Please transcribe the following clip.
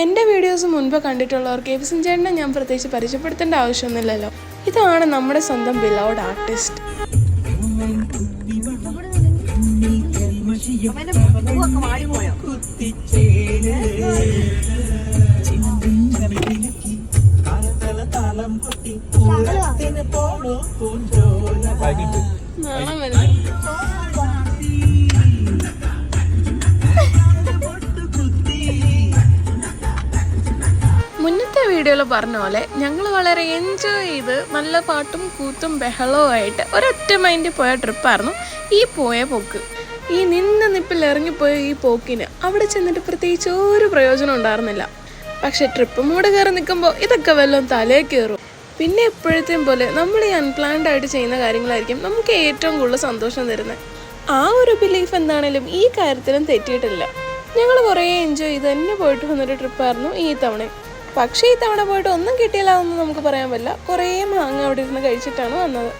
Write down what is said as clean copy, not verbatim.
എൻ്റെ വീഡിയോസ് മുൻപ് കണ്ടിട്ടുള്ളവർക്ക് എബിസൺ ചേട്ടനെ ഞാൻ പ്രത്യേകിച്ച് പരിചയപ്പെടുത്തേണ്ട ആവശ്യമൊന്നുമില്ലല്ലോ. ഇതാണ് നമ്മുടെ സ്വന്തം ബിലൗഡ് ആർട്ടിസ്റ്റ്. മുന്നത്തെ വീഡിയോയിൽ പറഞ്ഞ പോലെ ഞങ്ങൾ വളരെ എൻജോയ് ചെയ്ത് നല്ല പാട്ടും കൂത്തും ബഹളവും ആയിട്ട് ഒരൊറ്റ മൈൻഡിൽ പോയ ട്രിപ്പായിരുന്നു ഈ പോയ പോക്ക്. ഈ നിപ്പിൽ ഇറങ്ങിപ്പോയ ഈ പോക്കിന് അവിടെ ചെന്നിട്ട് പ്രത്യേകിച്ച് ഒരു പ്രയോജനം ഉണ്ടായിരുന്നില്ല. പക്ഷെ ട്രിപ്പ് മൂട് കയറി നിൽക്കുമ്പോൾ ഇതൊക്കെ വല്ലതും തലേ കയറും. പിന്നെ എപ്പോഴത്തെയും പോലെ നമ്മൾ ഈ അൺപ്ലാൻഡ് ആയിട്ട് ചെയ്യുന്ന കാര്യങ്ങളായിരിക്കും നമുക്ക് ഏറ്റവും കൂടുതൽ സന്തോഷം തരുന്നത്. ആ ഒരു ബിലീഫ് എന്താണേലും ഈ കാര്യത്തിലും തെറ്റിയിട്ടില്ല. ഞങ്ങൾ കുറേ എൻജോയ് ചെയ്ത് തന്നെ പോയിട്ട് വന്നൊരു ട്രിപ്പായിരുന്നു ഈ തവണ. പക്ഷേ ഈ തവണ പോയിട്ട് ഒന്നും കിട്ടിയില്ല എന്നൊന്നും നമുക്ക് പറയാൻ പറ്റില്ല. കുറേ മാങ്ങ അവിടെ ഇരുന്ന് കഴിച്ചിട്ടാണ് വന്നത്.